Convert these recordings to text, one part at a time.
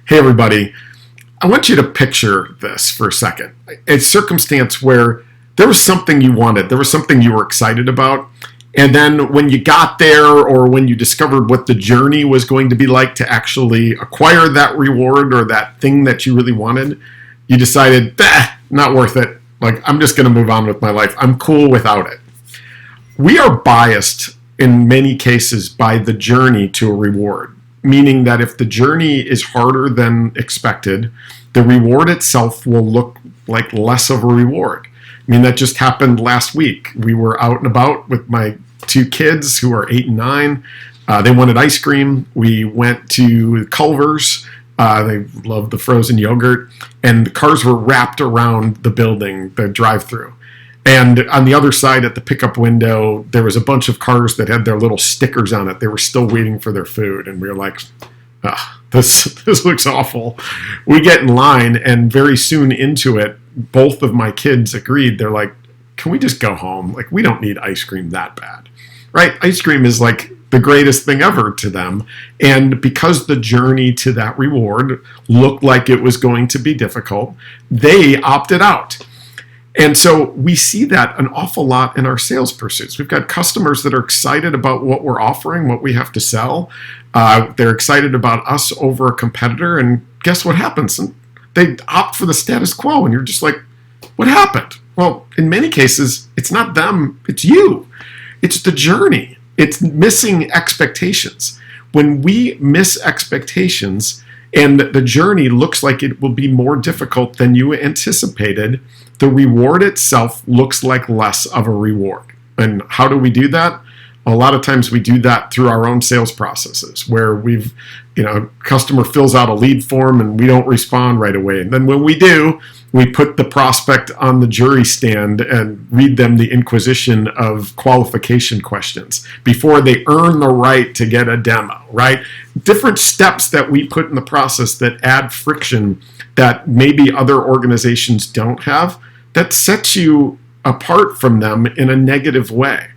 Hey, everybody. I want you to picture this for a second. A circumstance where there was something you wanted, there was something you were excited about, and then when you got there or when you discovered what the journey was going to be like to actually acquire that reward or that thing that you really wanted, you decided, not worth it. Like, I'm just going to move on with my life. I'm cool without it. We are biased in many cases by the journey to a reward, meaning that if the journey is harder than expected, the reward itself will look like less of a reward. I mean, that just happened last week. We were out and about with my two kids who are 8 and 9. They wanted ice cream. We went to Culver's. They love the frozen yogurt. And the cars were wrapped around the building, the drive-thru. And on the other side at the pickup window, there was a bunch of cars that had their little stickers on it. They were still waiting for their food. And we were like, this looks awful. We get in line, and very soon into it, both of my kids agreed. They're like, can we just go home? Like, we don't need ice cream that bad, right? Ice cream is like the greatest thing ever to them. And because the journey to that reward looked like it was going to be difficult, they opted out. And so we see that an awful lot in our sales pursuits. We've got customers that are excited about what we're offering, what we have to sell. They're excited about us over a competitor. And guess what happens? They opt for the status quo. And you're just like, what happened? Well, in many cases, it's not them, it's you. It's the journey. It's missing expectations. When we miss expectations and the journey looks like it will be more difficult than you anticipated, the reward itself looks like less of a reward. And how do we do that? A lot of times we do that through our own sales processes where customer fills out a lead form and we don't respond right away. And then when we do, we put the prospect on the jury stand and read them the inquisition of qualification questions before they earn the right to get a demo, right? Different steps that we put in the process that add friction that maybe other organizations don't have, that sets you apart from them in a negative way.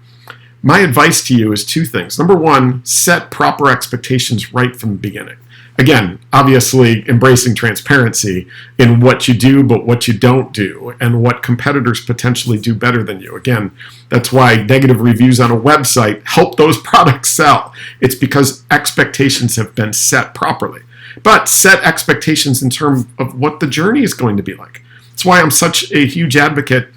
My advice to you is two things. Number one, set proper expectations right from the beginning. Again, obviously embracing transparency in what you do, but what you don't do, and what competitors potentially do better than you. Again, that's why negative reviews on a website help those products sell. It's because expectations have been set properly. But set expectations in terms of what the journey is going to be like. That's why I'm such a huge advocate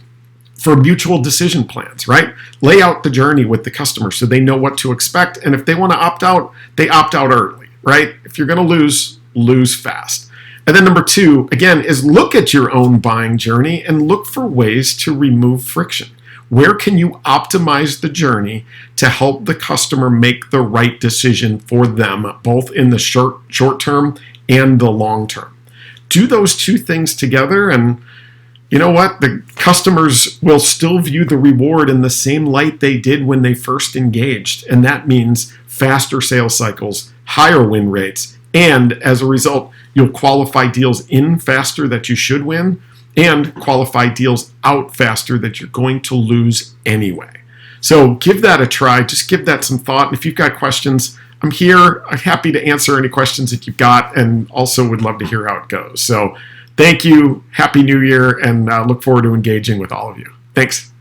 for mutual decision plans, right? Lay out the journey with the customer so they know what to expect. And if they want to opt out, they opt out early, right? If you're going to lose fast. And then number two, again, is look at your own buying journey and look for ways to remove friction. Where can you optimize the journey to help the customer make the right decision for them, both in the short term and the long term? Do those two things together, and you know what? The customers will still view the reward in the same light they did when they first engaged. And that means faster sales cycles, higher win rates, and as a result, you'll qualify deals in faster that you should win and qualify deals out faster that you're going to lose anyway. So give that a try. Just give that some thought. And if you've got questions, I'm here. I'm happy to answer any questions that you've got, and also would love to hear how it goes. So thank you. Happy New Year, and look forward to engaging with all of you. Thanks.